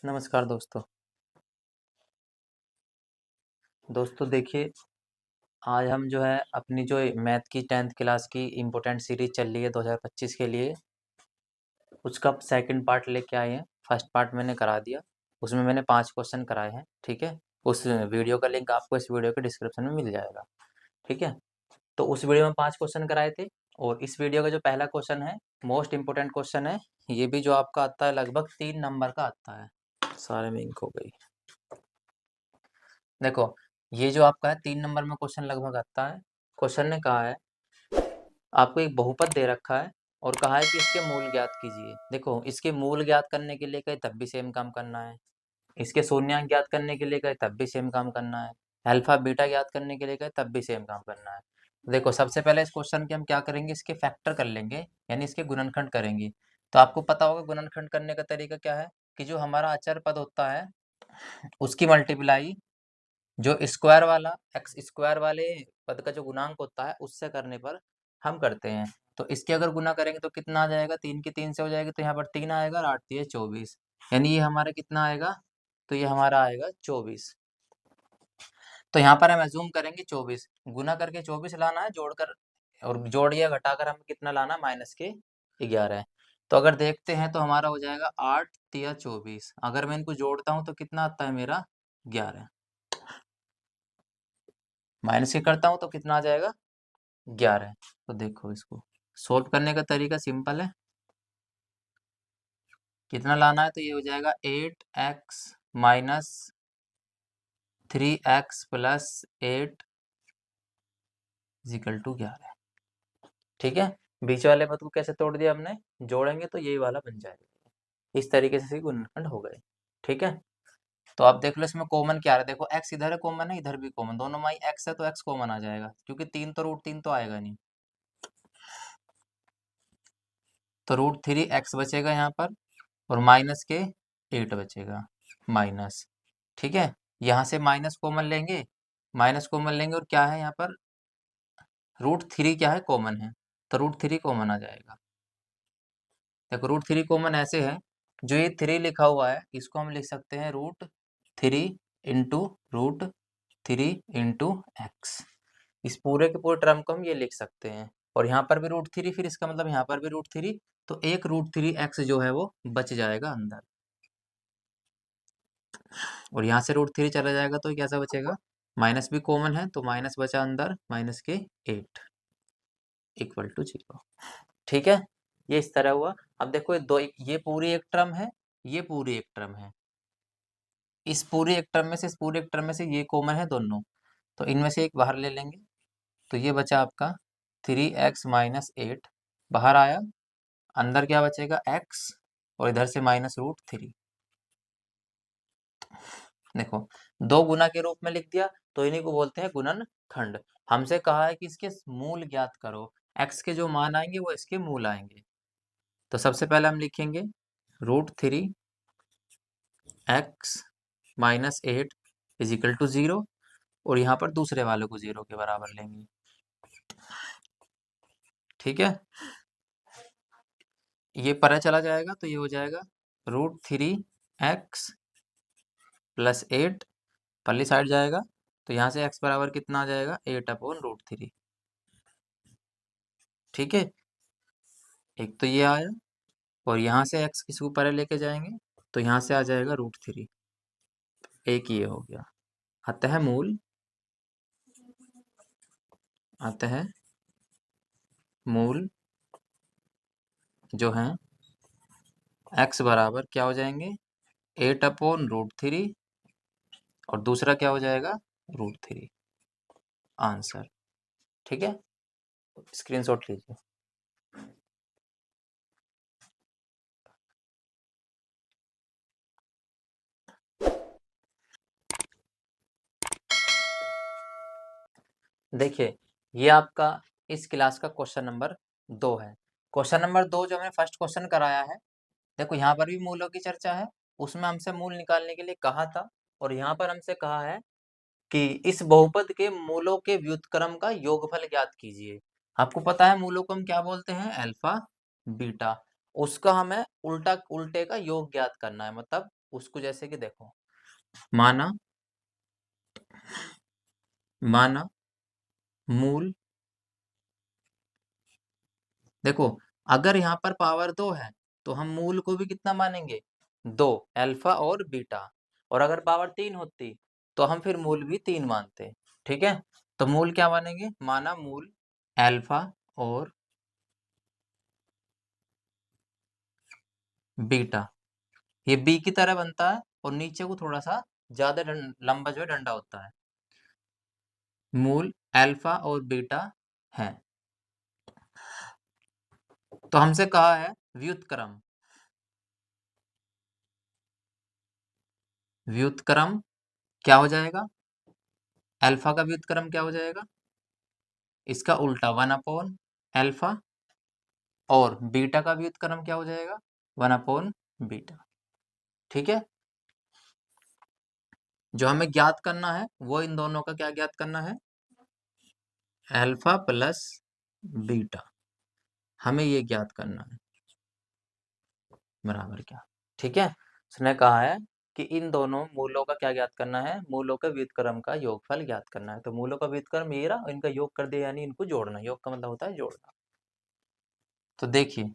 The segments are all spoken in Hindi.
नमस्कार दोस्तों देखिए, आज हम जो है अपनी जो मैथ की 10th क्लास की इम्पोर्टेंट सीरीज चल रही है 2025 के लिए, उसका सेकंड पार्ट लेके आए हैं। फर्स्ट पार्ट मैंने करा दिया, उसमें मैंने 5 क्वेश्चन कराए हैं, ठीक है। उस वीडियो का लिंक आपको इस वीडियो के डिस्क्रिप्शन में मिल जाएगा, ठीक है। तो उस वीडियो में 5 क्वेश्चन कराए थे, और इस वीडियो का जो पहला क्वेश्चन है, मोस्ट इम्पोर्टेंट क्वेश्चन है। ये भी जो आपका आता है लगभग 3 नंबर का आता है। सारे में इंक हो गई। देखो, ये जो आपका है 3 नंबर में क्वेश्चन लगभग आता है। क्वेश्चन ने कहा है, आपको एक बहुपद दे रखा है और कहा है कि इसके मूल ज्ञात कीजिए। देखो, इसके मूल ज्ञात करने के लिए कहे तब भी सेम काम करना है, इसके शून्यांक ज्ञात करने के लिए कहे तब भी सेम काम करना है, अल्फा बीटा ज्ञात करने के लिए कहे तब भी सेम काम करना है। देखो, सबसे पहले इस क्वेश्चन के हम क्या करेंगे, इसके फैक्टर कर लेंगे, यानी इसके गुणनखंड करेंगे। तो आपको पता होगा गुणनखंड करने का तरीका क्या है, कि जो हमारा अचर पद होता है उसकी मल्टीप्लाई जो स्क्वायर वाला एक्स स्क्वायर वाले पद का जो गुणांक होता है उससे करने पर हम करते हैं। तो इसके अगर गुना करेंगे तो कितना आ जाएगा, 3 की 3 से हो जाएगी, तो यहाँ पर 3 आएगा और 8 3 24, यानी ये हमारा कितना आएगा, तो ये हमारा आएगा 24। तो यहाँ पर हम एज्यूम करेंगे 24 गुना करके 24 लाना है, जोड़कर और जोड़ या घटाकर हमें कितना लाना, माइनस के 11। तो अगर देखते हैं तो हमारा हो जाएगा 8 3 24। अगर मैं इनको जोड़ता हूँ तो कितना आता है मेरा, 11। माइनस के करता हूँ तो कितना आ जाएगा, 11। तो देखो, इसको सोल्व करने का तरीका सिंपल है। कितना लाना है, तो ये हो जाएगा 8x minus 3x plus 8 is equal to 11। ठीक है, बीच वाले पद को कैसे तोड़ दिया हमने, जोड़ेंगे तो यही वाला बन जाएगा। इस तरीके से गुणनखंड हो गए, ठीक है। तो आप देख लो इसमें कॉमन क्या आ रहा है। देखो, x इधर है कॉमन है, इधर भी कॉमन, दोनों में x है तो x कॉमन आ जाएगा, क्योंकि 3 तो √3 तो आएगा नहीं। तो √3x बचेगा यहाँ पर, और माइनस के 8 बचेगा, माइनस। ठीक है, यहाँ से माइनस कॉमन लेंगे, माइनस कॉमन लेंगे, और क्या है यहाँ पर, √3 क्या है, कॉमन है, तो √3 कॉमन आ जाएगा। देखो, √3 कॉमन ऐसे है, जो ये 3 लिखा हुआ है इसको हम लिख सकते हैं √3 इंटू √3 इंटू x। इस पूरे के पूरे टर्म को हम ये लिख सकते हैं, और यहाँ पर भी √3, फिर इसका मतलब यहाँ पर भी √3, तो एक √3x जो है वो बच जाएगा अंदर, और यहाँ से √3 चला जाएगा तो कैसा बचेगा, माइनस भी कॉमन है तो माइनस बचा अंदर, माइनस के 8 इक्वल टू 0। ठीक है, ये इस तरह हुआ। अब देखो, ये पूरी एक टर्म है, ये पूरी एक टर्म है, इस पूरी एक टर्म में से, इस पूरे एक टर्म में से ये कॉमन है दोनों, तो इनमें से एक बाहर ले लेंगे। तो ये बचा आपका 3x माइनस 8 बाहर आया, अंदर क्या बचेगा, x, और इधर से माइनस √3। देखो, दो गुना के रूप में लिख दिया, तो इन्हीं को बोलते हैं गुणनखंड। हमसे कहा है कि इसके मूल ज्ञात करो, x के जो मान आएंगे वो इसके मूल आएंगे। तो सबसे पहले हम लिखेंगे √3x माइनस 8 इजिकल टू 0, और यहाँ पर दूसरे वाले को 0 के बराबर लेंगे। ठीक है, ये परे चला जाएगा तो ये हो जाएगा √3x प्लस 8, पल्ली साइड जाएगा, तो यहाँ से x बराबर कितना आ जाएगा, 8/√3। ठीक है, एक तो ये आया, और यहाँ से x किसी को परे लेके जाएंगे तो यहाँ से आ जाएगा √3, एक ये हो गया। अतः मूल, अतः मूल जो है x बराबर क्या हो जाएंगे, 8/√3, और दूसरा क्या हो जाएगा, √3। आंसर। ठीक है, स्क्रीनशॉट लीजिए। देखिए, ये आपका इस क्लास का क्वेश्चन नंबर 2 है। क्वेश्चन नंबर 2 जो हमने फर्स्ट क्वेश्चन कराया है, देखो यहाँ पर भी मूलों की चर्चा है, उसमें हमसे मूल निकालने के लिए कहा था, और यहाँ पर हमसे कहा है कि इस बहुपद के मूलों के व्युत्क्रम का योगफल ज्ञात कीजिए। आपको पता है मूलों को हम क्या बोलते हैं, अल्फा बीटा। उसका हमें उल्टे का योग ज्ञात करना है। मतलब उसको जैसे कि देखो, माना माना मूल, देखो अगर यहाँ पर पावर 2 है तो हम मूल को भी कितना मानेंगे, 2, अल्फा और बीटा। और अगर पावर 3 होती तो हम फिर मूल भी 3 मानते। ठीक है, तो मूल क्या मानेंगे, माना मूल अल्फा और बीटा, ये बी की तरह बनता है और नीचे को थोड़ा सा ज्यादा लंबा जो है डंडा होता है। मूल अल्फा और बीटा है। तो हमसे कहा है व्युत्क्रम, व्युत्क्रम क्या हो जाएगा, अल्फा का व्युत्क्रम क्या हो जाएगा, इसका उल्टा 1 अल्फा, और बीटा का व्युत्क्रम क्या हो जाएगा, 1 बीटा। ठीक है, जो हमें ज्ञात करना है वो इन दोनों का क्या ज्ञात करना है, अल्फा प्लस बीटा, हमें ये ज्ञात करना है बराबर क्या। ठीक है, उसने कहा है कि इन दोनों मूलों का क्या ज्ञात करना है, मूलों के व्युत्क्रम का योगफल ज्ञात करना है। तो मूलों का व्युत्क्रम ये रहा, इनका योग कर दिया, यानी इनको जोड़ना, योग का मतलब होता है जोड़ना। तो देखिए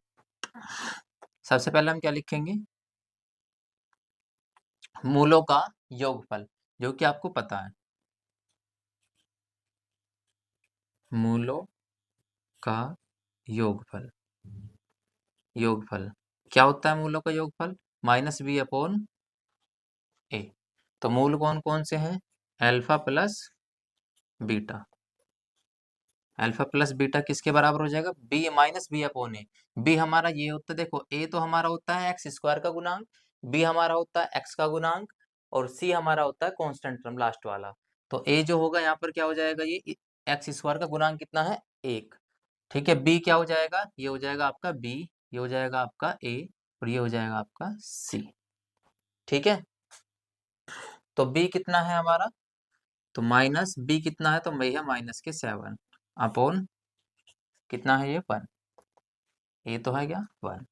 सबसे पहले हम क्या लिखेंगे, मूलों का योगफल, जो कि आपको पता है, मूलों का योगफल, योगफल क्या होता है, मूलों का योगफल -b/a। तो मूल कौन कौन से हैं, alpha plus beta, alpha plus beta किसके बराबर हो जाएगा, b-b/a। b हमारा ये होता है, देखो a तो हमारा होता है एक्स स्क्वायर का गुणांक, b हमारा होता है x का गुणांक, और c हमारा होता है कांस्टेंट टर्म लास्ट वाला। तो a जो होगा यहाँ पर क्या हो जाएगा, ये एक्स स्क्वायर का गुणांक कितना है, 1। ठीक है, b क्या हो जाएगा, ये हो जाएगा आपका b, ये हो जाएगा आपका a, और ये हो जाएगा आपका c। ठीक है, तो b कितना है हमारा, तो माइनस b कितना है, तो भैया -7 अपॉन कितना है ये 1, ये तो है क्या 1।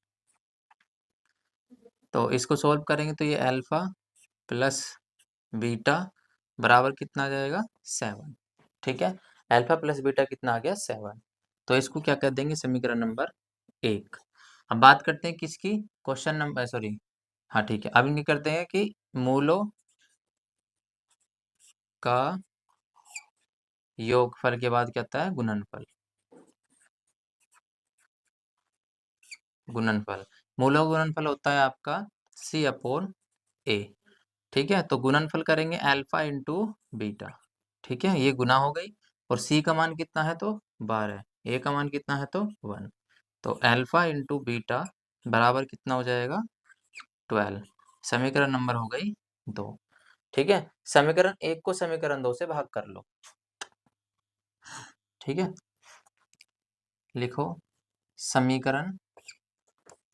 तो इसको सॉल्व करेंगे तो ये अल्फा प्लस बीटा बराबर कितना आ जाएगा 7। ठीक है, अल्फा प्लस बीटा कितना आ गया 7। तो इसको क्या कर देंगे, समीकरण नंबर 1। अब बात करते हैं किसकी, क्वेश्चन नंबर, सॉरी हाँ ठीक है, अब इनकी करते हैं कि मूलों का योगफल के बाद क्या आता है, गुणनफल, गुणनफल, मूलों का गुणनफल होता है आपका c/a। ठीक है, तो गुणनफल करेंगे अल्फा इंटू बीटा। ठीक है, ये गुना हो गई, और c का मान कितना है, तो 12, a का मान कितना है, तो 1। तो अल्फा इंटू बीटा बराबर कितना हो जाएगा, 12। समीकरण नंबर हो गई 2। ठीक है, समीकरण 1 को समीकरण 2 से भाग कर लो। ठीक है, लिखो समीकरण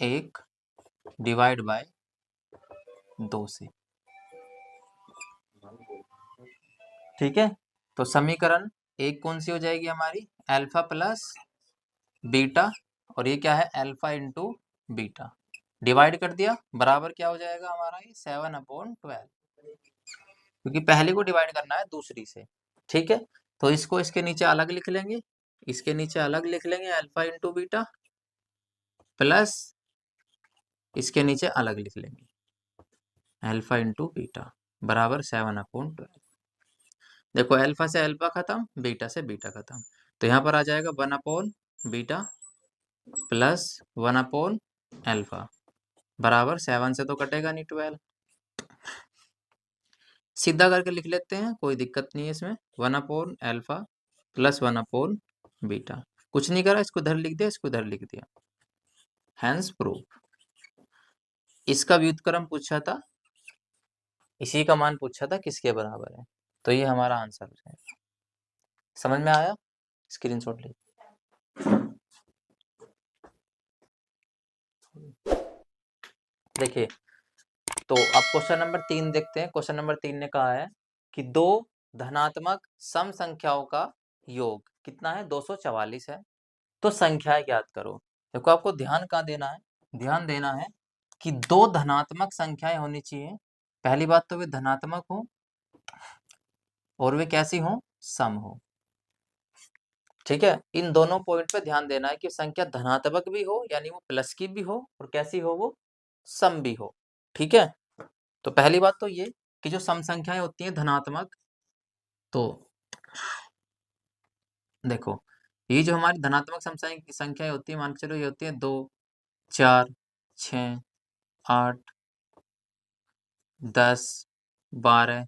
1 डिवाइड बाय 2 से। ठीक है, तो समीकरण 1 कौन सी हो जाएगी हमारी, अल्फा प्लस बीटा, और ये क्या है, अल्फा इंटू बीटा, डिवाइड कर दिया, बराबर क्या हो जाएगा हमारा, ये 7/12, क्योंकि पहले को डिवाइड करना है दूसरी से। ठीक है, तो इसको इसके नीचे अलग लिख लेंगे, इसके नीचे अलग लिख लेंगे अल्फा इंटू बीटा, प्लस इसके नीचे अलग लिख लेंगे अल्फा इंटू बीटा बराबर 7/12। देखो अल्फा से अल्फा खत्म, बीटा से बीटा खत्म, तो यहाँ पर आ जाएगा 1/बीटा प्लस 1/अल्फा बराबर 7 से तो कटेगा नहीं 12। सीधा करके लिख लेते हैं, कोई दिक्कत नहीं है इसमें, 1/अल्फा प्लस 1/बीटा, कुछ नहीं करा, इसको इधर लिख दिया, इसको इधर लिख दिया, हैंस प्रूफ। इसका व्युत्क्रम पूछा था, इसी का मान पूछा था किसके बराबर है, तो ये हमारा आंसर है। समझ में आया, स्क्रीनशॉट ले। देखिए, तो अब क्वेश्चन नंबर 3 देखते हैं। क्वेश्चन नंबर 3 ने कहा है कि दो धनात्मक सम संख्याओं का योग कितना है, 244 है, तो संख्याएं ज्ञात करो। देखो आपको ध्यान कहाँ देना है, ध्यान देना है कि दो धनात्मक संख्याएं होनी चाहिए। पहली बात तो वे धनात्मक हो और वे कैसी हो, सम हो। ठीक है, इन दोनों पॉइंट पे ध्यान देना है कि संख्या धनात्मक भी हो यानी वो प्लस की भी हो और कैसी हो, वो सम भी हो। ठीक है, तो पहली बात तो ये कि जो सम संख्याएं होती हैं धनात्मक, तो देखो ये जो हमारी धनात्मक संख्याएं होती है, मान के चलो ये होती है 2, 4, 6, 8, 10, 12,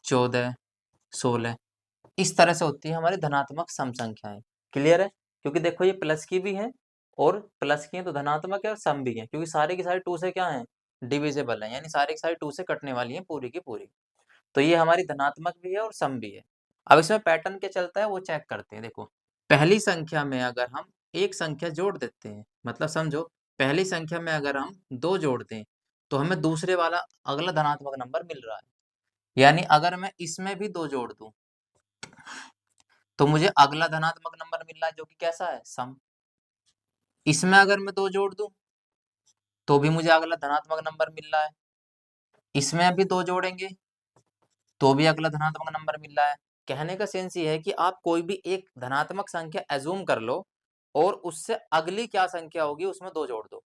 14, 16, इस तरह से होती है हमारी धनात्मक सम संख्याएं। क्लियर है, क्योंकि देखो ये प्लस की भी है और प्लस की है तो धनात्मक है और सम भी है, क्योंकि सारे की सारी 2 से क्या है, डिविजिबल है, यानी सारे की सारी 2 से कटने वाली है पूरी की पूरी। तो ये हमारी धनात्मक भी है और सम भी है। अब इसमें पैटर्न क्या चलता है वो चेक करते हैं। देखो पहली संख्या में अगर हम एक संख्या जोड़ देते हैं, मतलब समझो पहली संख्या में अगर हम 2 जोड़ दें तो हमें दूसरे वाला अगला धनात्मक नंबर मिल रहा है। यानी अगर मैं इसमें भी 2 जोड़ दूं तो मुझे अगला धनात्मक नंबर मिल रहा है जो कि कैसा है, सम। इसमें अगर मैं 2 जोड़ दूं तो भी मुझे अगला धनात्मक नंबर मिल रहा है। इसमें अभी 2 जोड़ेंगे तो भी अगला धनात्मक नंबर मिल रहा है। कहने का सेंस ये है कि आप कोई भी एक धनात्मक संख्या एज्यूम कर लो और उससे अगली क्या संख्या होगी उसमें 2 जोड़ दो,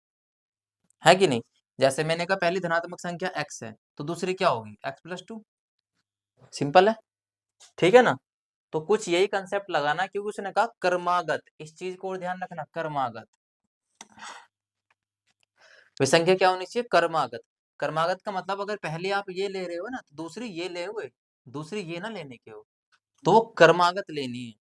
है कि नहीं। जैसे मैंने कहा पहली धनात्मक संख्या x है तो दूसरी क्या होगी, x+2। सिंपल है, ठीक है ना। तो कुछ यही कंसेप्ट लगाना, क्योंकि उसने कहा कर्मागत, इस चीज को ध्यान रखना, कर्मागत वे संख्या क्या होनी चाहिए, कर्मागत। कर्मागत का मतलब अगर पहले आप ये ले रहे हो ना तो दूसरी ये ले हुए, दूसरी ये ना लेने के हो, तो वो कर्मागत लेनी है।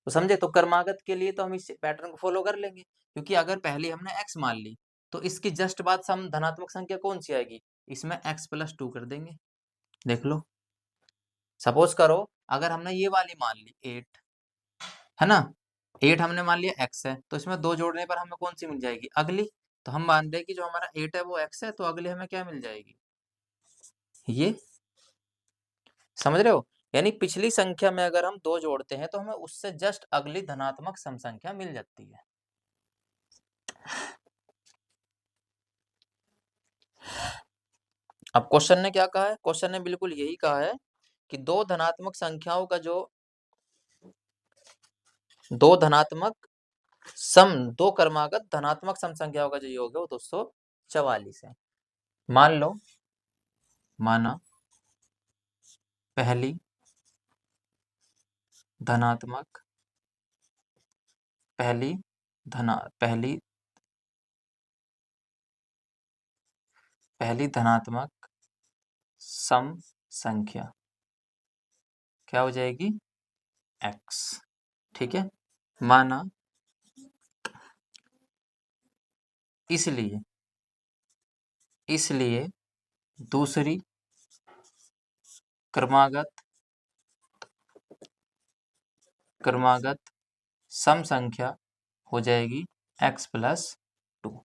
तो समझे, तो कर्मागत के लिए तो हम इस पैटर्न को फॉलो कर लेंगे, क्योंकि अगर पहले हमने x मान ली तो इसकी जस्ट बाद सम धनात्मक संख्या कौन सी आएगी, इसमें x+2 कर देंगे। देख लो, सपोज करो अगर हमने ये वाली मान ली 8, है ना, 8 हमने मान लिया x है तो इसमें 2 जोड़ने पर हमें कौन सी मिल जाएगी, अगली। तो हम मान रहे हैं कि जो हमारा 8 है वो x है, तो अगली हमें क्या मिल जाएगी, ये। समझ रहे हो, यानी पिछली संख्या में अगर हम 2 जोड़ते हैं तो हमें उससे जस्ट अगली धनात्मक सम संख्या मिल जाती है। अब क्वेश्चन ने क्या कहा है, क्वेश्चन ने बिल्कुल यही कहा है कि दो धनात्मक संख्याओं का जो दो धनात्मक सम दो क्रमागत धनात्मक सम संख्याओं का जो योग है वो 244 है। मान लो, माना पहली धनात्मक पहली धना पहली पहली धनात्मक सम संख्या क्या हो जाएगी, x। ठीक है, माना इसलिए इसलिए दूसरी क्रमागत क्रमागत सम संख्या हो जाएगी x+2।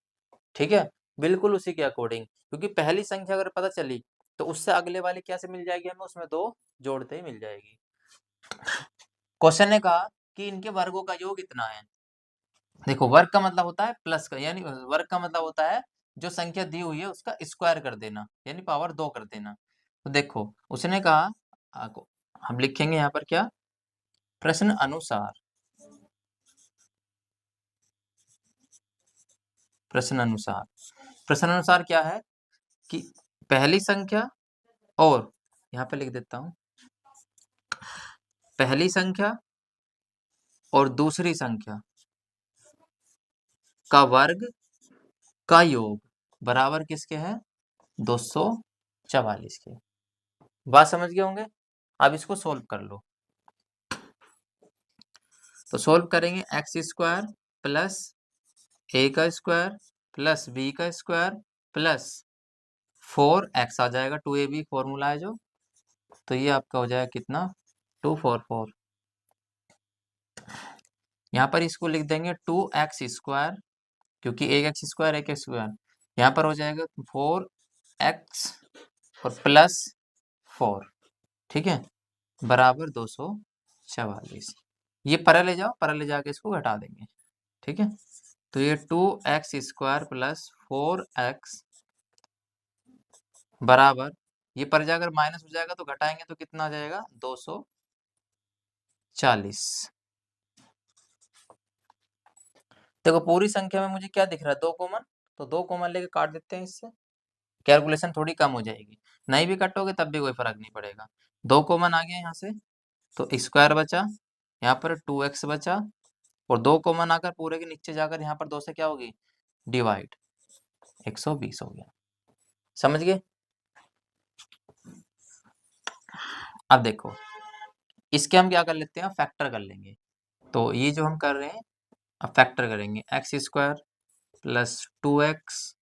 ठीक है, बिल्कुल उसी के अकॉर्डिंग, क्योंकि पहली संख्या अगर पता चली तो उससे अगले वाली कैसे मिल जाएगी, हमें उसमें 2 जोड़ते ही मिल जाएगी। क्वेश्चन ने कहा कि इनके वर्गों का योग कितना है। देखो वर्ग का मतलब होता है प्लस का, यानी वर्ग का मतलब होता है जो संख्या दी हुई है उसका स्क्वायर कर देना, यानी पावर 2 कर देना। तो देखो उसने कहा, हम लिखेंगे यहाँ पर क्या, प्रश्न अनुसार, प्रश्न अनुसार, प्रश्न अनुसार क्या है कि पहली संख्या और यहाँ पे लिख देता हूं, पहली संख्या और दूसरी संख्या का वर्ग का योग बराबर किसके है, 244 के। बात समझ गए होंगे। अब इसको सोल्व कर लो, तो सोल्व करेंगे x² प्लस a का स्क्वायर प्लस b का स्क्वायर प्लस 4x आ जाएगा, 2ab फॉर्मूला है जो, तो ये आपका हो जाएगा कितना, 244। यहाँ पर इसको लिख देंगे 2x², क्योंकि एक एक्स स्क्वायर एक स्क्वायर, यहाँ पर हो जाएगा 4x और प्लस 4, ठीक है, बराबर 244। ये परे ले जाओ, परे ले जाके इसको घटा देंगे, ठीक है। तो ये 2x² प्लस 4x बराबर, ये पर जाकर माइनस हो जाएगा तो घटाएंगे तो कितना आ जाएगा 240। देखो पूरी संख्या में मुझे क्या दिख रहा है, 2 कॉमन, तो 2 कॉमन लेके काट देते हैं इससे, कैलकुलेशन थोड़ी कम हो जाएगी। नहीं भी काटोगे तब भी कोई फर्क नहीं पड़ेगा। 2 कॉमन आ गया यहाँ से, तो स्क्वायर बचा, यहाँ पर 2x बचा, और 2 कॉमन आकर पूरे के नीचे जाकर यहाँ पर 2 से क्या होगी डिवाइड, 120 हो गया। समझ गए? अब देखो इसके हम क्या कर लेते हैं, फैक्टर कर लेंगे। तो ये जो हम कर रहे हैं अब फैक्टर करेंगे, x² प्लस 2x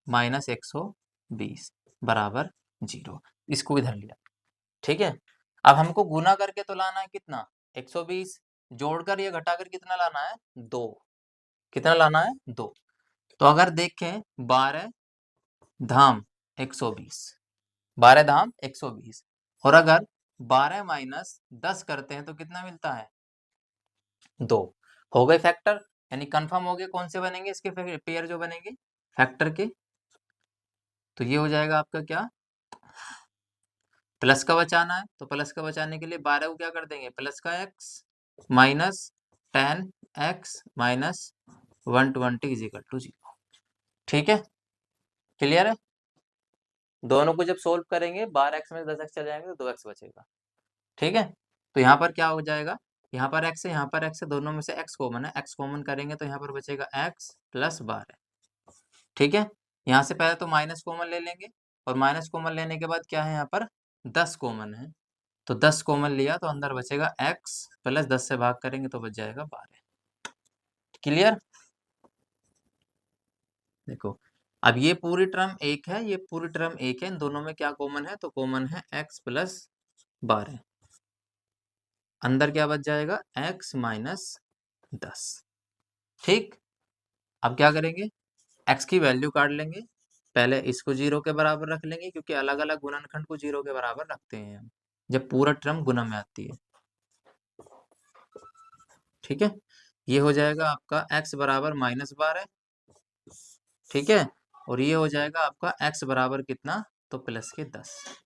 माइनस 120 बराबर 0। इसको इधर लिया, ठीक है। अब हमको गुना करके तो लाना है कितना, 120, जोड़कर या घटाकर कितना लाना है 2, कितना लाना है 2। तो अगर देखें 12 धाम 120, 12 धाम 120, और अगर 12 माइनस 10 करते हैं तो कितना मिलता है 2। हो गए फैक्टर, यानी कंफर्म हो गए कौन से बनेंगे इसके पेयर जो बनेंगे फैक्टर के। तो ये हो जाएगा आपका क्या, प्लस का बचाना है, तो प्लस का बचाने के लिए 12 को क्या कर देंगे प्लस का x minus 10x minus 120 is equal to 0। ठीक है, क्लियर है। दोनों को जब सोल्व करेंगे 12x में 10x चल जाएंगे तो 2x बचेगा। ठीक है, तो यहाँ पर क्या हो जाएगा, यहाँ पर x है यहाँ पर x है, दोनों में से x कॉमन है, x कॉमन करेंगे तो यहाँ पर बचेगा x प्लस 12। ठीक है, यहाँ से पहले तो माइनस कॉमन ले लेंगे, और माइनस कॉमन लेने के बाद क्या है यहाँ पर 10 कॉमन है, तो 10 कॉमन लिया तो अंदर बचेगा x प्लस 10 से भाग करेंगे तो बच जाएगा 12। क्लियर। देखो अब ये पूरी टर्म एक है, ये पूरी टर्म एक है, इन दोनों में क्या कॉमन है, तो कॉमन है x प्लस 12, अंदर क्या बच जाएगा x माइनस 10। ठीक, अब क्या करेंगे, x की वैल्यू काट लेंगे, पहले इसको 0 के बराबर रख लेंगे, क्योंकि अलग अलग गुणनखंड को 0 के बराबर रखते हैं हम जब पूरा टर्म गुना में आती है। ठीक है, ये हो जाएगा आपका x बराबर -12, ठीक है, और ये हो जाएगा आपका x बराबर कितना, तो प्लस के 10।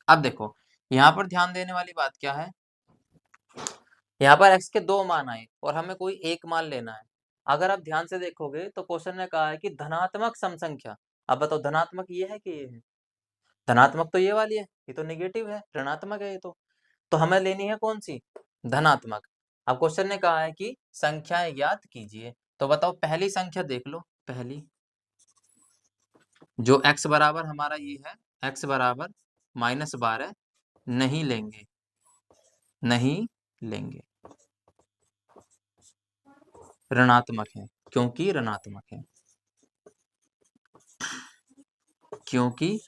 अब देखो यहाँ पर ध्यान देने वाली बात क्या है, यहाँ पर x के 2 मान आए और हमें कोई एक मान लेना है। अगर आप ध्यान से देखोगे तो क्वेश्चन ने कहा है कि धनात्मक सम संख्या, अब बताओ धनात्मक ये है कि ये है, धनात्मक तो ये वाली है, ये तो नेगेटिव है, ऋणात्मक है ये तो हमें लेनी है कौन सी, धनात्मक। अब क्वेश्चन ने कहा है कि संख्याएं ज्ञात कीजिए, तो बताओ पहली संख्या देख लो, पहली जो x बराबर हमारा ये है, x बराबर -12 नहीं लेंगे, नहीं लेंगे, ऋणात्मक है, क्योंकि ऋणात्मक है, क्योंकि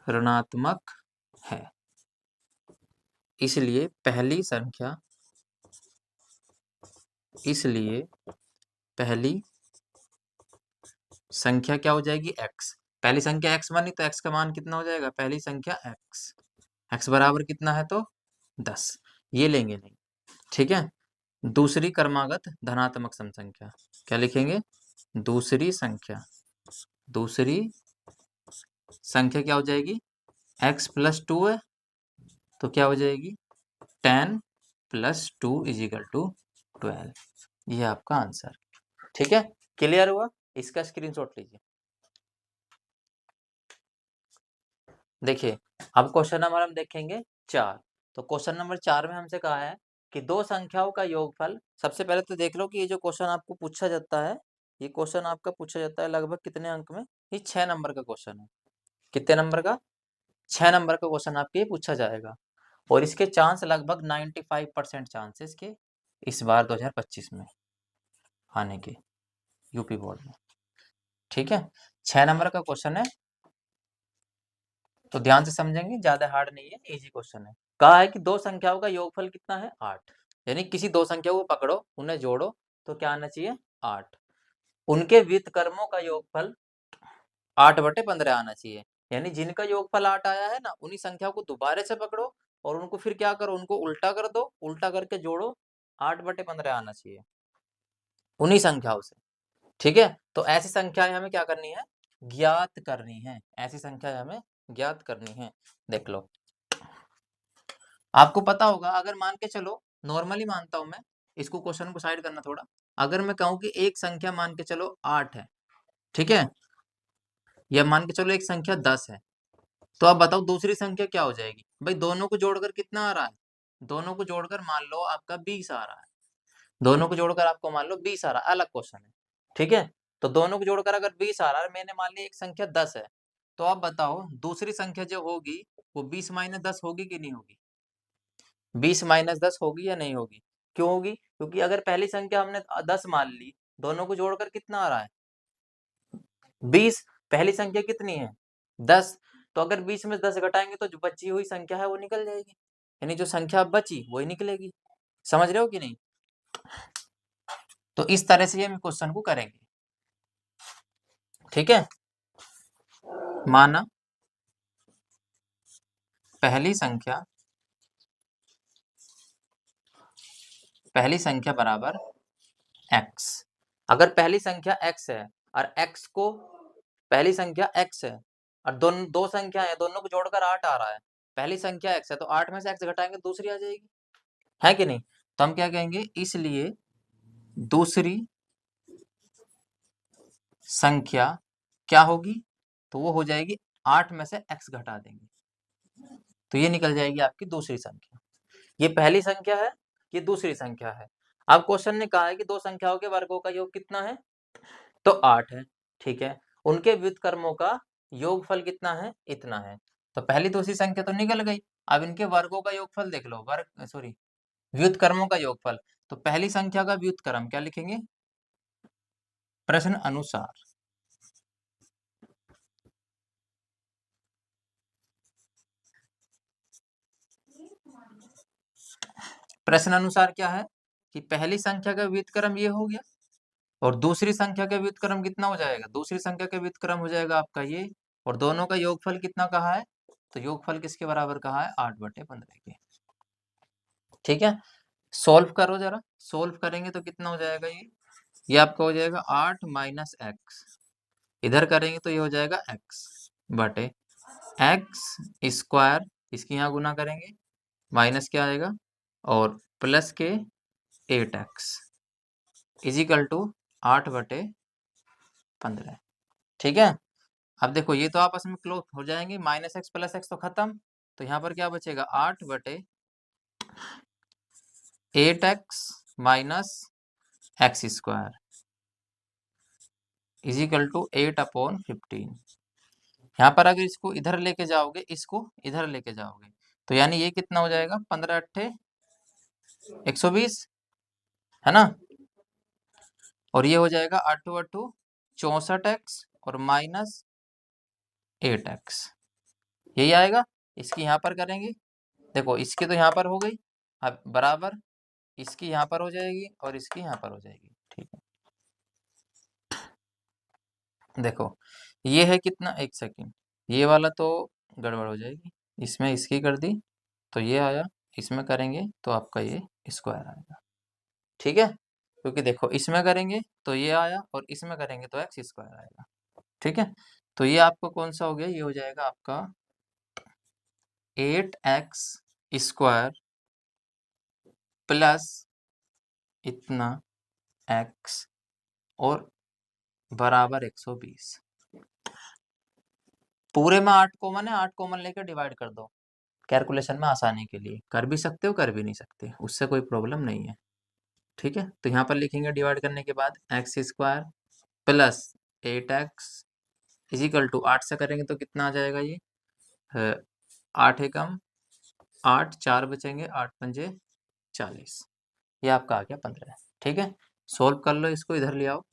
ऋणात्मक है, इसलिए पहली संख्या, इसलिए पहली संख्या क्या हो जाएगी x, पहली संख्या x मानी तो x का मान कितना हो जाएगा, पहली संख्या x बराबर कितना है तो 10, ये लेंगे नहीं। ठीक है, दूसरी क्रमागत धनात्मक सम संख्या क्या लिखेंगे, दूसरी संख्या, दूसरी संख्या क्या हो जाएगी, x प्लस 2 है तो क्या हो जाएगी 10 प्लस 2 इज इक्वल टू 12, ये आपका आंसर। ठीक है, क्लियर हुआ, इसका स्क्रीनशॉट लीजिए। देखिए अब क्वेश्चन नंबर हम देखेंगे 4। तो क्वेश्चन नंबर 4 में हमसे कहा है कि दो संख्याओं का योगफल, सबसे पहले तो देख लो कि ये जो क्वेश्चन आपको पूछा जाता है, ये क्वेश्चन आपका पूछा जाता है लगभग कितने अंक में, ये 6 नंबर का क्वेश्चन है। कितने नंबर का, 6 नंबर का क्वेश्चन आपके ये पूछा जाएगा, और इसके चांस लगभग 95% चांस है इसके इस बार 2025 में आने के यूपी बोर्ड में। ठीक है, 6 नंबर का क्वेश्चन है, तो ध्यान से समझेंगे, ज्यादा हार्ड नहीं है, इजी क्वेश्चन है। कहा है कि दो संख्याओं का योगफल कितना है 8, यानी किसी दो संख्या को पकड़ो उन्हें जोड़ो तो क्या आना चाहिए 8, उनके व्युत्क्रमों का योगफल 8/15 आना चाहिए, यानी जिनका योगफल 8 आया है ना उन्हीं संख्याओं को दोबारा से पकड़ो और उनको फिर क्या करो, उनको उल्टा कर दो, उल्टा करके जोड़ो 8/15 आना चाहिए उन्हीं संख्याओं से। ठीक है, तो ऐसी संख्याएं हमें क्या करनी है, ज्ञात करनी है। ऐसी संख्याएं हमें ज्ञात करनी है। देख लो, आपको पता होगा, अगर मान के चलो, नॉर्मली मानता हूं मैं, इसको क्वेश्चन को साइड करना थोड़ा। अगर मैं कहूं कि एक संख्या मान के चलो 8 है, ठीक है, या मान के चलो एक संख्या 10 है, तो आप बताओ दूसरी संख्या क्या हो जाएगी। भाई दोनों को जोड़कर कितना आ रहा है, दोनों को जोड़कर मान लो आपका 20 आ रहा है, दोनों को जोड़कर आपको मान लो 20 आ रहा है, अलग क्वेश्चन है। ठीक है, तो दोनों को जोड़कर अगर 20 आ रहा है, मैंने मान लिया एक संख्या 10 है, तो आप बताओ दूसरी संख्या जो होगी वो 20 माइनस 10 होगी कि नहीं होगी, 20 माइनस 10 होगी या नहीं होगी। क्यों होगी, क्योंकि अगर पहली संख्या हमने 10 मान ली, दोनों को जोड़कर कितना आ रहा है 20, पहली संख्या कितनी है 10, तो अगर 20 में 10 घटाएंगे तो जो बची हुई संख्या है वो निकल जाएगी, यानी जो संख्या अब बची वही निकलेगी। समझ रहे हो कि नहीं। तो इस तरह से हम क्वेश्चन को करेंगे। ठीक है, माना पहली संख्या बराबर x। अगर पहली संख्या x है और x को, पहली संख्या x है और दो संख्या है, दोनों को जोड़कर 8 आ रहा है, पहली संख्या x है तो 8 में से x घटाएंगे दूसरी आ जाएगी, है कि नहीं। तो हम क्या कहेंगे, इसलिए दूसरी संख्या क्या होगी, तो वो हो जाएगी 8 में से x घटा देंगे, तो ये निकल जाएगी आपकी दूसरी संख्या। ये पहली संख्या है, ये दूसरी संख्या है। अब क्वेश्चन ने कहा है कि दो संख्याओं के वर्गों का योग कितना है, तो 8 है। ठीक है, उनके व्युत्क्रमों का योगफल कितना है, इतना है। तो पहली दूसरी संख्या तो निकल गई, अब इनके वर्गों का योगफल देख लो, व्युत्क्रमों का योगफल। तो पहली संख्या का व्युत्क्रम क्या लिखेंगे, प्रश्न अनुसार। प्रश्न अनुसार क्या है कि पहली संख्या का व्युत्क्रम ये हो गया और दूसरी संख्या का व्युत्क्रम कितना हो जाएगा, दूसरी संख्या का व्युत्क्रम हो जाएगा आपका ये, और दोनों का योगफल कितना कहा है, तो योगफल किसके बराबर कहा है, 8/15 के। ठीक है, सोल्व करो जरा, सोल्व करेंगे तो कितना हो जाएगा ये आपका हो जाएगा 8 माइनस एक्स, इधर करेंगे तो ये हो जाएगा x बटे एक्स स्क्वायर, इसकी यहाँ गुना करेंगे, माइनस क्या आएगा और प्लस के 8x इजिकल टू 8/15। ठीक है, अब देखो ये तो आपस में क्लोज हो जाएंगे, माइनस एक्स प्लस एक्स तो खत्म, तो यहाँ पर क्या बचेगा 8/8x minus x square is equal to 8/15। यहाँ पर अगर इसको इधर लेके जाओगे, इसको इधर लेके जाओगे, तो यानी ये कितना हो जाएगा 15 अट्ठे 120, है ना, और ये हो जाएगा 8 8 64x और माइनस 8x, यही आएगा। इसकी यहाँ पर करेंगे, देखो इसकी तो यहाँ पर हो गई, अब बराबर इसकी यहाँ पर हो जाएगी और इसकी यहाँ पर हो जाएगी। ठीक है, देखो ये है कितना, एक सेकेंड, ये वाला तो गड़बड़ हो जाएगी, इसमें इसकी कर दी तो ये आया, इसमें करेंगे तो आपका ये स्क्वायर आएगा। ठीक है, क्योंकि देखो इसमें करेंगे तो ये आया और इसमें करेंगे तो एक्स स्क्वायर आएगा। ठीक है, तो ये आपका कौन सा हो गया, ये हो जाएगा आपका 8x स्क्वायर प्लस इतना x और बराबर 120। पूरे में 8 कॉमन है, 8 कॉमन लेकर डिवाइड कर दो, कैलकुलेशन में आसानी के लिए कर भी सकते हो कर भी नहीं सकते, उससे कोई प्रॉब्लम नहीं है। ठीक है, तो यहाँ पर लिखेंगे डिवाइड करने के बाद x square plus 8x is equal to 8 से करेंगे तो कितना आ जाएगा ये 8 एकम 8, 4 बचेंगे, 8 पंजे 40, ये आपका आ गया 15। ठीक है, सोल्व कर लो, इसको इधर ले आओ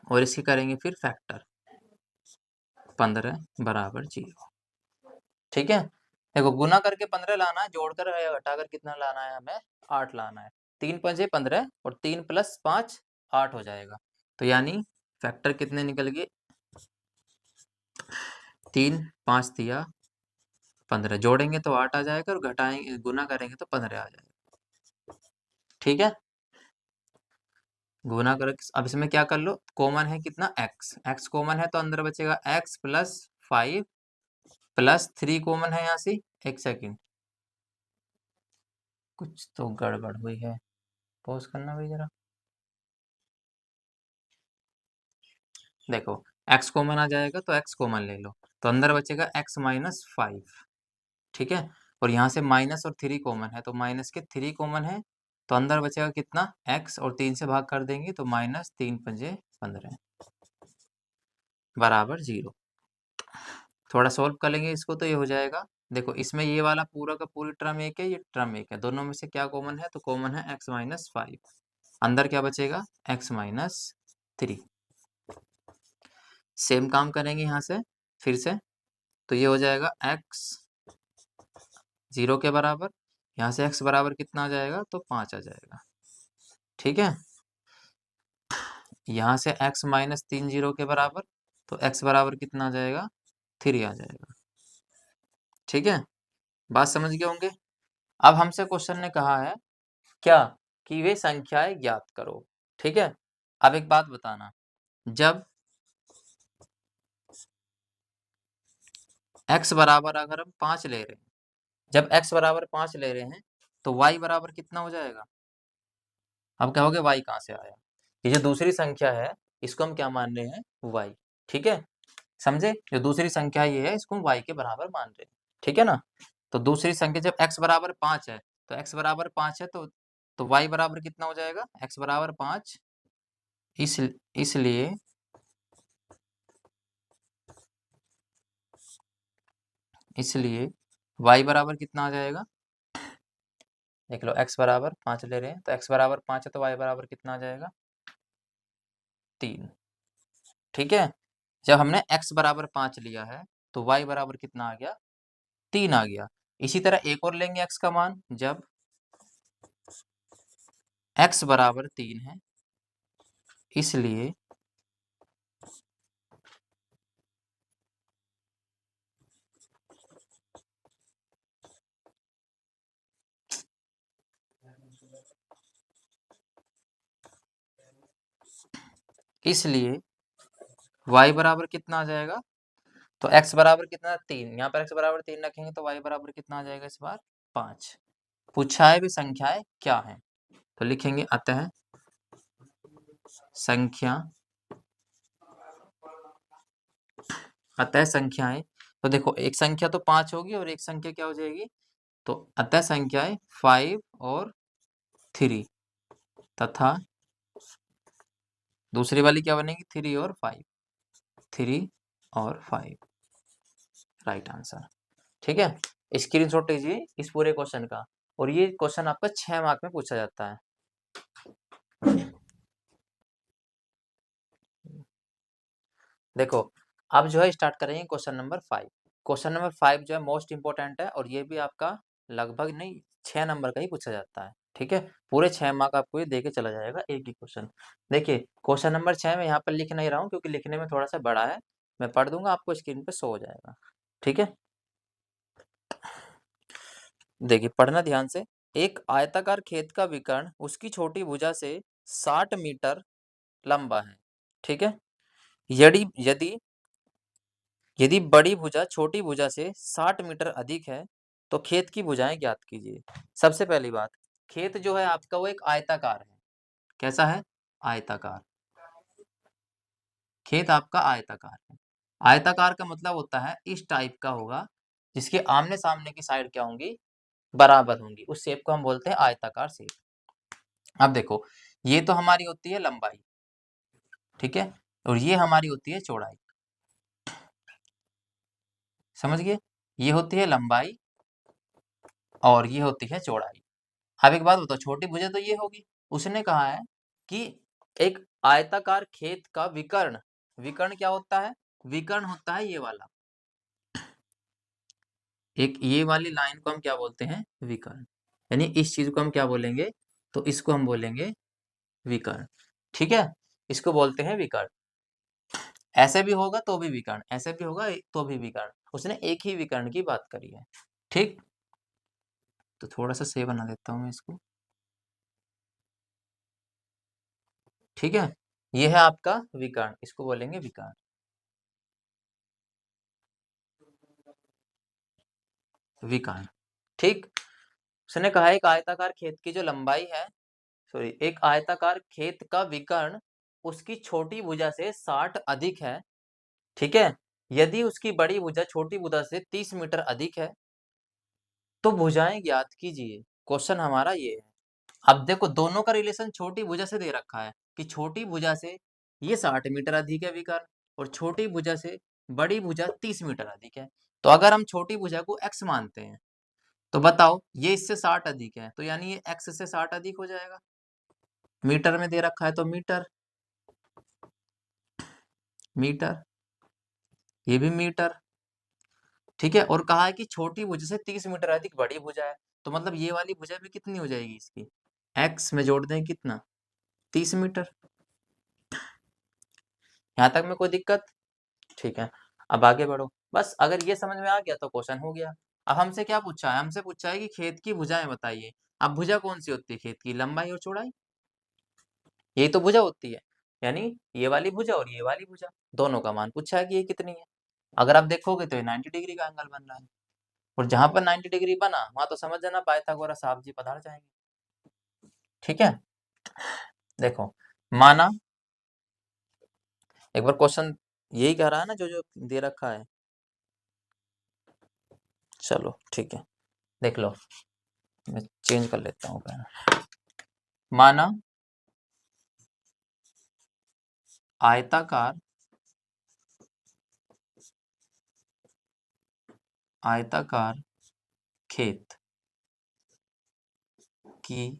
और इसकी करेंगे फिर फैक्टर, 15 बराबर 0। ठीक है, देखो गुना करके 15 लाना है, जोड़कर या घटाकर कितना लाना है, हमें 8 लाना है। 3 पंजे 15 और 3 प्लस 5 8 हो जाएगा, तो यानी फैक्टर कितने निकल गए, 3 5 दिया 15, जोड़ेंगे तो 8 आ जाएगा और घटाएंगे गुना करेंगे तो 15 आ जाएगा। ठीक है, गुना कर, अब इसमें क्या कर लो, कॉमन है कितना, एक्स, एक्स कॉमन है तो अंदर बचेगा एक्स प्लस 5 प्लस 3 कॉमन है यहाँ से। एक सेकेंड, कुछ तो गड़बड़ हुई है, पॉज करना भाई जरा। देखो x कॉमन आ जाएगा तो x कॉमन ले लो, तो अंदर बचेगा x माइनस 5, ठीक है, और यहाँ से माइनस और 3 कॉमन है तो माइनस के 3 कॉमन है, तो अंदर बचेगा कितना, x, और 3 से भाग कर देंगे तो माइनस 3 पंजे 15 बराबर 0। थोड़ा सॉल्व कर लेंगे इसको तो ये हो जाएगा। देखो इसमें ये वाला पूरा का पूरी टर्म एक है, ये टर्म एक है, दोनों में से क्या कॉमन है, तो कॉमन है x माइनस 5, अंदर क्या बचेगा, x माइनस 3। सेम काम करेंगे यहाँ से फिर से, तो ये हो जाएगा x 0 के बराबर, यहाँ से x बराबर कितना आ जाएगा, तो 5 आ जाएगा, ठीक है, यहाँ से x माइनस 3 0 के बराबर, तो x बराबर कितना आ जाएगा, 3 आ जाएगा, ठीक है, बात समझ गए होंगे। अब हमसे क्वेश्चन ने कहा है क्या, कि वे संख्याएं ज्ञात करो, ठीक है। अब एक बात बताना, जब x बराबर अगर हम 5 ले रहे हैं, जब x बराबर 5 ले रहे हैं तो y बराबर कितना हो जाएगा। अब कहोगे y कहाँ से आया, ये जो दूसरी संख्या है इसको हम क्या मान रहे हैं, y, ठीक है, समझे, जो दूसरी संख्या ये है इसको हम y के बराबर मान रहे हैं, ठीक है ना। तो दूसरी संख्या जब x बराबर 5 है, तो x बराबर 5 है तो y बराबर कितना हो जाएगा, x बराबर 5, इस इसलिए इसलिए y बराबर कितना आ जाएगा, देख लो, x बराबर 5 ले रहे हैं तो x बराबर 5 है तो y बराबर कितना आ जाएगा, 3, ठीक है। जब हमने x बराबर 5 लिया है तो y बराबर कितना आ गया, 3 आ गया। इसी तरह एक और लेंगे x का मान, जब x बराबर 3 है, इसलिए इसलिए y बराबर कितना आ जाएगा, तो x बराबर कितना, 3, यहाँ पर x बराबर 3 रखेंगे तो y बराबर कितना आ जाएगा इस बार, 5। पूछा है भी संख्याएं क्या है, तो लिखेंगे अतः संख्या, अतः संख्याएं, तो देखो एक संख्या तो 5 होगी और एक संख्या क्या हो जाएगी, तो अतः संख्याएं 5 और 3 तथा दूसरी वाली क्या बनेगी, 3 और 5, 3 और 5, राइट आंसर, ठीक है। स्क्रीनशॉट लीजिए इस पूरे क्वेश्चन का, और ये क्वेश्चन आपका 6 मार्क में पूछा जाता है। देखो अब जो है स्टार्ट करेंगे क्वेश्चन नंबर 5। क्वेश्चन नंबर 5 जो है मोस्ट इंपोर्टेंट है, और ये भी आपका लगभग नहीं 6 नंबर का ही पूछा जाता है, ठीक है, पूरे 6 मार्क आपको ये देके चला जाएगा एक ही क्वेश्चन। देखिए क्वेश्चन नंबर 6 में यहाँ पर लिख नहीं रहा हूँ क्योंकि लिखने में थोड़ा सा बड़ा है, मैं पढ़ दूंगा आपको स्क्रीन पे शो हो जाएगा, ठीक है। देखिए पढ़ना ध्यान से, एक आयताकार खेत का विकर्ण उसकी छोटी भुजा से 60 मीटर लंबा है, ठीक है, यदि यदि यदि बड़ी भुजा छोटी भुजा से 60 मीटर अधिक है तो खेत की भुजाएं ज्ञात कीजिए। सबसे पहली बात, खेत जो है आपका वो एक आयताकार है, कैसा है, आयताकार, खेत आपका आयताकार है। आयताकार का मतलब होता है इस टाइप का होगा, जिसके आमने सामने की साइड क्या होंगी, बराबर होंगी, उस शेप को हम बोलते हैं आयताकार शेप। अब देखो ये तो हमारी होती है लंबाई, ठीक है, और ये हमारी होती है चौड़ाई, समझ गए, ये होती है लंबाई और ये होती है चौड़ाई। अब एक बात बताओ, छोटी भुजा तो ये होगी, उसने कहा है कि एक आयताकार खेत का विकर्ण, विकर्ण क्या होता है, विकर्ण होता है ये वाला, एक ये वाली लाइन को हम क्या बोलते हैं, विकर्ण, यानी इस चीज को हम क्या बोलेंगे, तो इसको हम बोलेंगे विकर्ण, ठीक है, इसको बोलते हैं विकर्ण। ऐसे भी होगा तो भी विकर्ण, ऐसे भी होगा तो भी विकर्ण, उसने एक ही विकर्ण की बात करी है, ठीक। तो थोड़ा सा सेव बना देता हूँ मैं इसको। ठीक है, ये है आपका विकर्ण, इसको बोलेंगे विकर्ण। विकर्ण, ठीक। उसने कहा एक आयताकार खेत की जो लंबाई है, सॉरी, एक आयताकार खेत का विकर्ण उसकी छोटी भुजा से 60 अधिक है, ठीक है। यदि उसकी बड़ी भुजा छोटी भुजा से 30 मीटर अधिक है तो भुजाएं ज्ञात कीजिए। क्वेश्चन हमारा ये है। अब देखो दोनों का रिलेशन छोटी भुजा से दे रखा है कि छोटी भुजा से ये 60 मीटर अधिक है विकर्ण, और छोटी भुजा से बड़ी भुजा 30 मीटर अधिक है। तो अगर हम छोटी भुजा को x मानते हैं तो बताओ ये इससे 60 अधिक है, तो यानी ये x से 60 अधिक हो जाएगा। मीटर में दे रखा है तो मीटर, मीटर, ये भी मीटर, ठीक है। और कहा है कि छोटी भुजा से 30 मीटर अधिक बड़ी भुजा है, तो मतलब ये वाली भुजा भी कितनी हो जाएगी इसकी, x में जोड़ दें कितना, 30 मीटर। यहाँ तक में कोई दिक्कत? ठीक है, अब आगे बढ़ो। बस अगर ये समझ में आ गया तो क्वेश्चन हो गया। अब हमसे क्या पूछा है, हमसे पूछा है कि खेत की भुजाएं बताइए। अब भुजा कौन सी होती है खेत की, लंबाई और चौड़ाई, यही तो भुजा होती है। यानी ये वाली भुजा और ये वाली भुजा, दोनों का मान पूछा है कि ये कितनी है। अगर आप देखोगे तो ये 90 डिग्री का एंगल बन रहा है, और जहां पर 90 डिग्री बना वहां तो समझ जाना पाइथागोरस साहब जी पधार जाएंगे। ठीक है, देखो माना, एक बार क्वेश्चन यही कह रहा है ना जो जो दे रखा है। चलो ठीक है, देख लो, मैं चेंज कर लेता हूँ पेन। माना आयताकार, आयताकार खेत की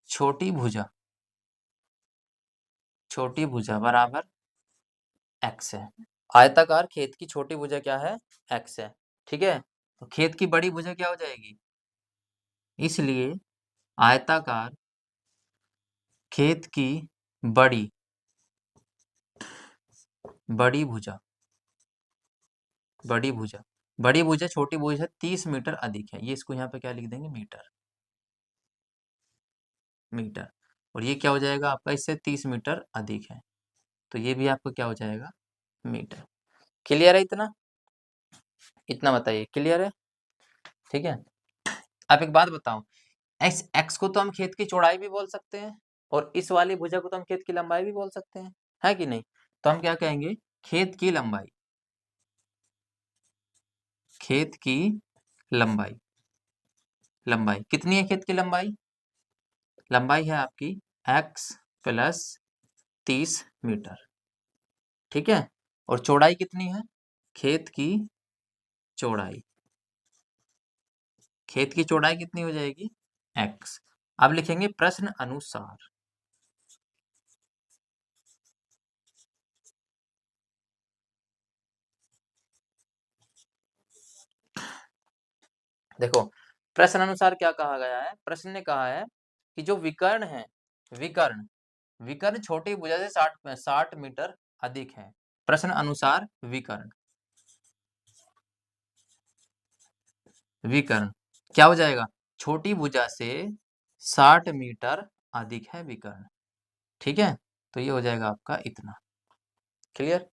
छोटी भुजा, छोटी भुजा बराबर x है। आयताकार खेत की छोटी भुजा क्या है, x है, ठीक है। तो खेत की बड़ी भुजा क्या हो जाएगी, इसलिए आयताकार खेत की बड़ी, बड़ी भुजा, बड़ी भुजा, बड़ी भुजा छोटी भुजा 30 मीटर अधिक है, ये इसको यहाँ पे क्या लिख देंगे, मीटर, मीटर। और ये क्या हो जाएगा आपका, इससे 30 मीटर अधिक है, तो ये भी आपको क्या हो जाएगा, मीटर। क्लियर है इतना, इतना बताइए, क्लियर है, ठीक है। अब एक बात बताओ, एक्स को तो हम खेत की चौड़ाई भी बोल सकते हैं, और इस वाली भुजा को तो हम खेत की लंबाई भी बोल सकते हैं, है कि नहीं। तो हम क्या कहेंगे, खेत की लंबाई, खेत की लंबाई, लंबाई कितनी है खेत की लंबाई, लंबाई है आपकी x प्लस 30 मीटर, ठीक है। और चौड़ाई कितनी है, खेत की चौड़ाई, खेत की चौड़ाई कितनी हो जाएगी, x। अब लिखेंगे प्रश्न अनुसार, देखो प्रश्न अनुसार क्या कहा गया है, प्रश्न ने कहा है कि जो विकर्ण है, विकर्ण, विकर्ण छोटी भुजा से 60 मीटर अधिक है। प्रश्न अनुसार विकर्ण, विकर्ण क्या हो जाएगा, छोटी भुजा से 60 मीटर अधिक है विकर्ण, ठीक है। तो ये हो जाएगा आपका इतना, क्लियर।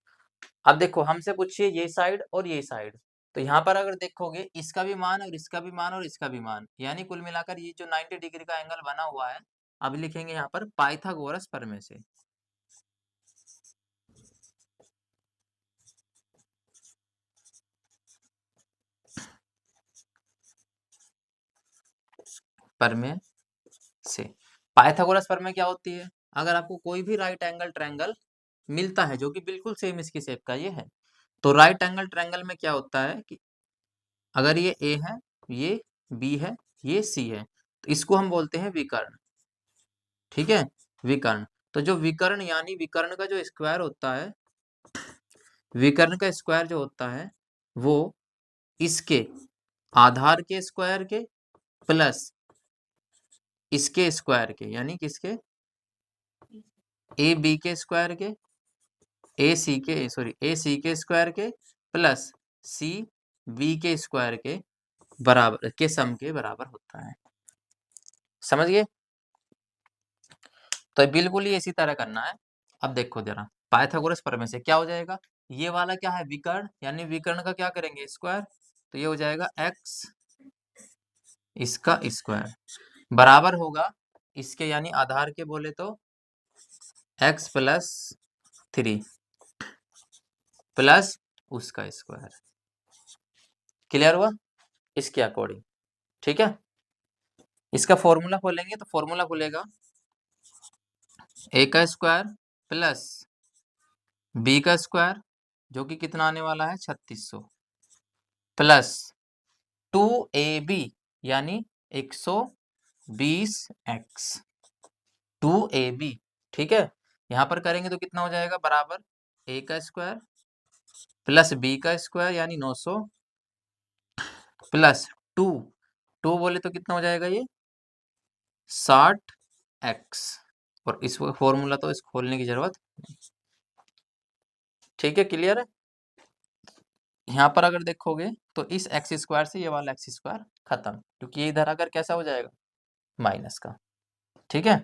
अब देखो हमसे पूछिए ये साइड और ये साइड, तो यहाँ पर अगर देखोगे इसका भी मान और इसका भी मान और इसका भी मान, यानी कुल मिलाकर ये जो 90 डिग्री का एंगल बना हुआ है, अब लिखेंगे यहाँ पर पाइथागोरस प्रमेय से, प्रमेय से। पाइथागोरस प्रमेय क्या होती है, अगर आपको कोई भी राइट एंगल ट्रायंगल मिलता है जो कि बिल्कुल सेम इसकी शेप का ये है, तो राइट एंगल ट्रायंगल में क्या होता है कि अगर ये ए है, ये बी है, ये सी है, तो इसको हम बोलते हैं विकर्ण, ठीक है, विकर्ण। तो जो विकर्ण यानी विकर्ण का जो स्क्वायर होता है, विकर्ण का स्क्वायर जो होता है वो इसके आधार के स्क्वायर के प्लस इसके स्क्वायर के, यानी किसके, ए बी के स्क्वायर के, ए सी के, सॉरी, ए सी के स्क्वायर के प्लस सी बी के स्क्वायर के बराबर के सम के बराबर होता है। समझ गए। तो बिल्कुल ही इसी तरह करना है। अब देखो जरा, पाइथागोरस प्रमेय से क्या हो जाएगा, ये वाला क्या है विकर्ण, यानी विकर्ण का क्या करेंगे स्क्वायर, तो ये हो जाएगा x इसका स्क्वायर बराबर होगा इसके, यानी आधार के बोले तो x प्लस 3 प्लस उसका स्क्वायर। क्लियर हुआ इसके अकॉर्डिंग, ठीक है। इसका फॉर्मूला खोलेंगे तो फॉर्मूला खुलेगा a का स्क्वायर प्लस b का स्क्वायर जो कि कितना आने वाला है 3600 प्लस 2ab यानी 120x 2ab, ठीक है। यहाँ पर करेंगे तो कितना हो जाएगा बराबर a का स्क्वायर प्लस b का स्क्वायर यानी 900 प्लस 2 बोले तो कितना हो जाएगा ये 60x, और इस फॉर्मूला तो इस खोलने की जरूरत नहीं। ठीक है, क्लियर है। यहाँ पर अगर देखोगे तो इस एक्स स्क्वायर से ये वाला एक्स स्क्वायर खत्म, क्योंकि ये इधर आकर कैसा हो जाएगा माइनस का, ठीक है।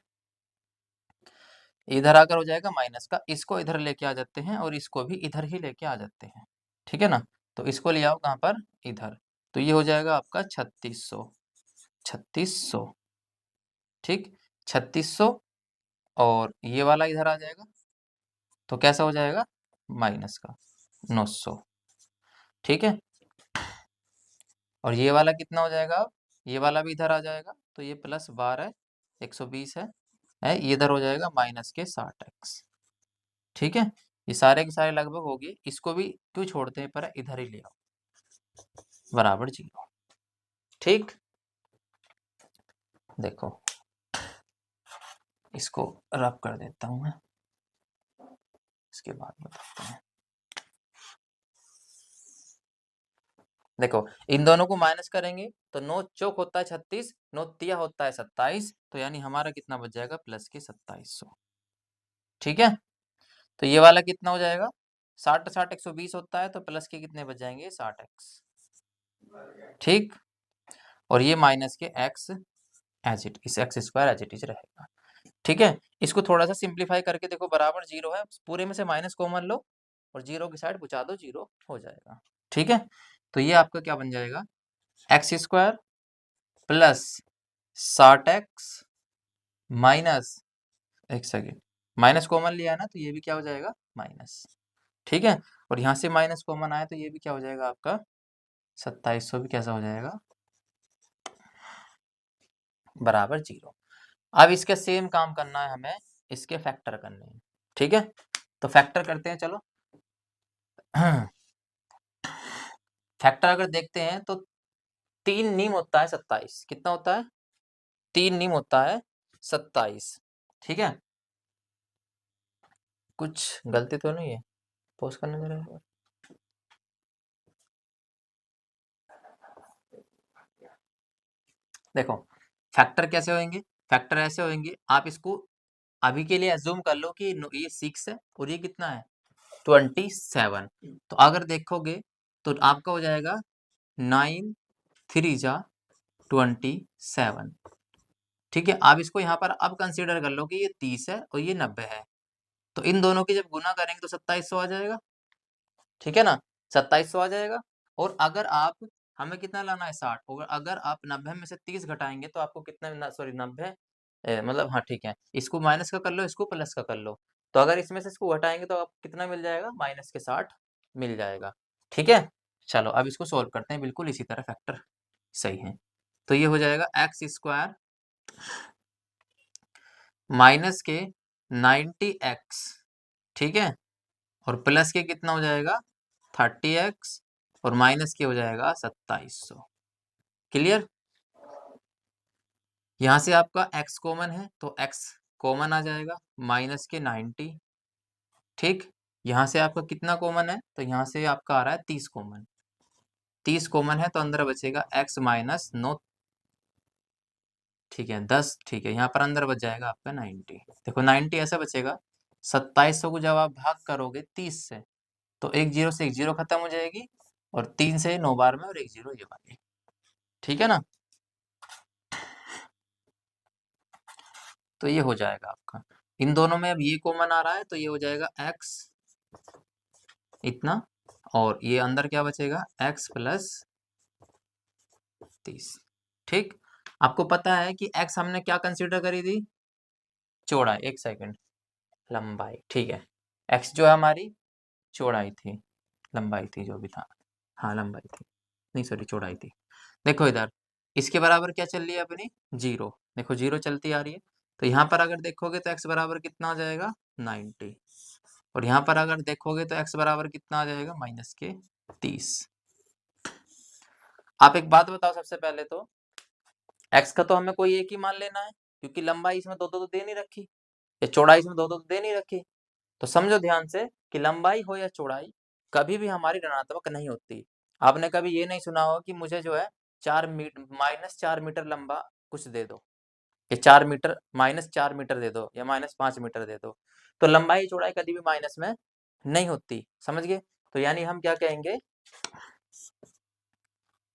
इधर आकर हो जाएगा माइनस का, इसको इधर लेके आ जाते हैं और इसको भी इधर ही लेके आ जाते हैं, ठीक है ना। तो इसको ले आओ कहाँ पर इधर, तो ये हो जाएगा आपका 3600 ठीक, 3600 और ये वाला इधर आ जाएगा तो कैसा हो जाएगा माइनस का 900, ठीक है। और ये वाला कितना हो जाएगा अब, ये वाला भी इधर आ जाएगा तो ये प्लस 12 120 है ये इधर हो जाएगा माइनस के 60x, ठीक है। ये सारे के सारे लगभग हो गए, इसको भी क्यों छोड़ते हैं पर इधर ही ले आओ बराबर 0, ठीक। देखो इसको रब कर देता हूं मैं, इसके बाद बताते हैं। देखो इन दोनों को माइनस करेंगे तो 9 चौक होता है 36, 9 तिया होता है 27, तो यानी हमारा कितना बच जाएगा प्लस के 2700, ठीक है। तो ये वाला कितना हो जाएगा 60 60 120 होता है तो प्लस के कितने बच जाएंगे 60x, ठीक। और ये माइनस के x as it is x square as it is रहेगा, ठीक है। इसको थोड़ा सा सिंप्लीफाई करके देखो बराबर 0 है, पूरे में से माइनस कॉमन लो और 0 की साइड बुझा दो 0 हो जाएगा, ठीक है। तो ये आपका क्या बन जाएगा x square plus 60x minus, एक सेकेंड, माइनस कॉमन लिया है ना तो ये भी क्या हो जाएगा माइनस, ठीक है। और यहाँ से माइनस कॉमन आया तो ये भी क्या हो जाएगा आपका 2700 भी कैसा हो जाएगा बराबर 0। अब इसका सेम काम करना है हमें, इसके फैक्टर करने हैं, ठीक है। तो फैक्टर करते हैं चलो। फैक्टर अगर देखते हैं तो 3 नीम होता है 27, कितना होता है 3 नीम होता है 27, ठीक है। कुछ गलती तो नहीं है, पोस्ट करने जरा, देखो फैक्टर कैसे होंगे, फैक्टर ऐसे होंगे, आप इसको अभी के लिए अज्यूम कर लो कि ये 6 है और ये कितना है 27, तो अगर देखोगे तो आपका हो जाएगा 9 3 जा 27, ठीक है। आप इसको यहाँ पर अब कंसीडर कर लो कि ये 30 है और ये 90 है, तो इन दोनों की जब गुना करेंगे तो 2700 आ जाएगा, ठीक है ना, 2700 आ जाएगा। और अगर आप हमें कितना लाना है 60, और अगर आप 90 में से 30 घटाएंगे तो आपको कितना, सॉरी 90 मतलब हाँ ठीक है, इसको माइनस का कर लो इसको प्लस का कर लो, तो अगर इसमें से इसको घटाएंगे तो आपको कितना मिल जाएगा माइनस के 60 मिल जाएगा, ठीक है। चलो अब इसको सोल्व करते हैं, बिल्कुल इसी तरह फैक्टर सही है। तो ये हो जाएगा एक्स स्क्वायर माइनस के 90x, ठीक है, और प्लस के कितना हो जाएगा 30x और माइनस के हो जाएगा 2700, क्लियर। यहाँ से आपका x कॉमन है तो x कॉमन आ जाएगा माइनस के 90, ठीक। यहाँ से आपका कितना कॉमन है तो यहाँ से आपका आ रहा है 30 कॉमन, 30 कॉमन है तो अंदर बचेगा x माइनस 9, ठीक है 10, ठीक है। यहाँ पर अंदर बच जाएगा आपका 90, देखो 90 ऐसा बचेगा, 2700 को जब आप भाग करोगे 30 से तो एक जीरो से एक जीरो खत्म हो जाएगी और 3 से 9 बार में और एक जीरो ये वाली, ठीक है ना। तो ये हो जाएगा आपका, इन दोनों में अब ये कॉमन आ रहा है तो ये हो जाएगा x इतना, और ये अंदर क्या बचेगा x प्लस 30। ठीक, आपको पता है कि x हमने क्या कंसीडर करी थी, चौड़ाई, एक सेकंड, लंबाई, ठीक है, x जो है हमारी चौड़ाई थी, लंबाई थी जो भी था, हाँ लंबाई थी, नहीं सॉरी चौड़ाई थी। देखो इधर इसके बराबर क्या चल रही है अपनी, जीरो, देखो जीरो चलती आ रही है, तो यहाँ पर अगर देखोगे तो x बराबर कितना आ जाएगा 90, और यहाँ पर अगर देखोगे तो x बराबर कितना आ जाएगा माइनस के 30। आप एक बात बताओ सबसे पहले तो, x का तो हमें कोई एक ही मान लेना है, क्योंकि लंबाई इसमें दो दो तो दे नहीं रखी, या चौड़ाई इसमें दो दो तो दे नहीं रखी। तो समझो ध्यान से कि लंबाई हो या चौड़ाई कभी भी हमारी ऋणात्मक नहीं होती। आपने कभी ये नहीं सुना होगा कि मुझे जो है -4 मीटर लंबा कुछ दे दो, या 4 मीटर -4 मीटर दे दो, या -5 मीटर दे दो, तो लंबाई चौड़ाई कभी भी माइनस में नहीं होती, समझ गए। तो यानी हम क्या कहेंगे,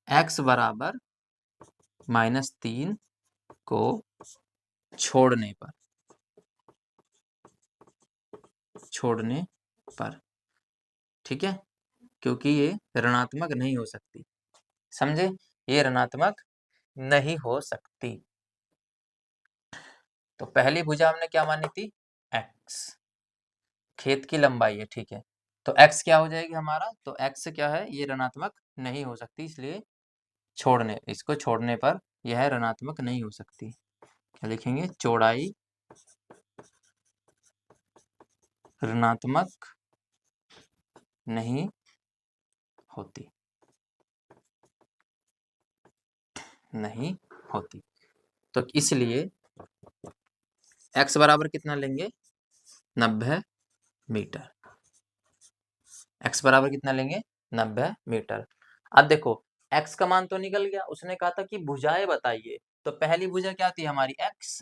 x बराबर -3 को छोड़ने पर, ठीक है, क्योंकि ये ऋणात्मक नहीं हो सकती, समझे, ये ऋणात्मक नहीं हो सकती। तो पहली भुजा हमने क्या मानी थी, x, खेत की लंबाई है, ठीक है, तो x क्या हो जाएगी हमारा, तो x क्या है, ये ऋणात्मक नहीं हो सकती, इसलिए इसको छोड़ने पर यह ऋणात्मक नहीं हो सकती। क्या लिखेंगे, चौड़ाई ऋणात्मक नहीं होती, नहीं होती, तो इसलिए x बराबर कितना लेंगे 90 मीटर, x बराबर कितना लेंगे 90 मीटर। अब देखो x का मान तो निकल गया, उसने कहा था कि भुजाएं बताइए, तो पहली भुजा क्या थी हमारी x,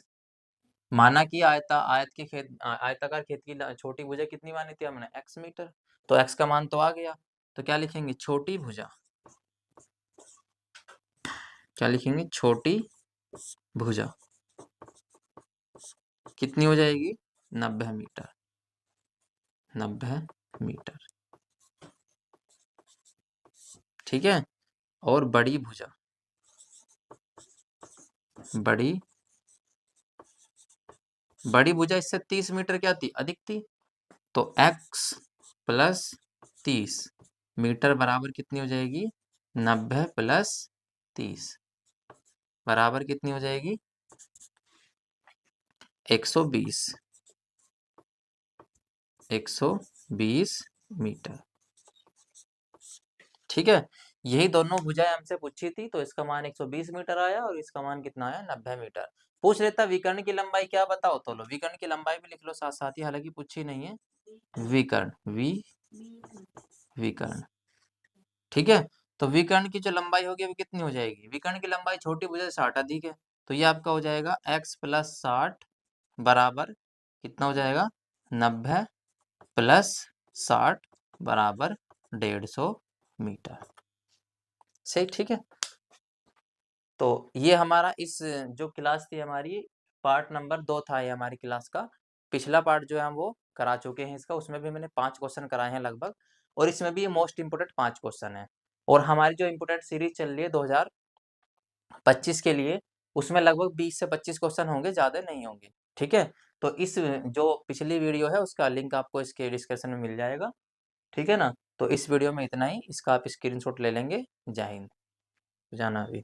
माना कि आयताकार खेत की छोटी भुजा कितनी मानी थी हमने x मीटर, तो x का मान तो आ गया, तो क्या लिखेंगे छोटी भुजा, क्या लिखेंगे छोटी भुजा कितनी हो जाएगी 90 मीटर, 90 मीटर, ठीक है, और बड़ी भुजा बड़ी भुजा इससे 30 मीटर क्या थी, अधिक थी, तो x प्लस 30 मीटर बराबर कितनी हो जाएगी 90 प्लस 30 बराबर कितनी हो जाएगी 120, 120 मीटर, ठीक है। यही दोनों भुजाएं हमसे पूछी थी, तो इसका मान 120 मीटर आया और इसका मान कितना आया 90 मीटर। पूछ लेता विकर्ण की लंबाई क्या बताओ, तो लो विकर्ण की लंबाई भी लिख लो साथ साथ ही, हालांकि पूछी नहीं है, विकर्ण विकर्ण, ठीक है। तो विकर्ण की जो लंबाई होगी वो कितनी हो जाएगी, विकर्ण की लंबाई छोटी भुजा से 60 अधिक है, तो ये आपका हो जाएगा x प्लस 60 बराबर कितना हो जाएगा 90 प्लस 60 बराबर 150 मीटर, सही, ठीक है। तो ये हमारा इस जो क्लास थी हमारी, पार्ट नंबर 2 था ये हमारी क्लास का। पिछला पार्ट जो है हम वो करा चुके हैं इसका, उसमें भी मैंने 5 क्वेश्चन कराए हैं लगभग, और इसमें भी ये मोस्ट इंपोर्टेंट 5 क्वेश्चन है। और हमारी जो इम्पोर्टेंट सीरीज चल रही है 2025 के लिए, उसमें लगभग 20 से 25 क्वेश्चन होंगे, ज़्यादा नहीं होंगे, ठीक है। तो इस जो पिछली वीडियो है उसका लिंक आपको इसके डिस्क्रिप्शन में मिल जाएगा, ठीक है ना। तो इस वीडियो में इतना ही, इसका आप स्क्रीनशॉट ले लेंगे। जय हिंद, जाना अभी।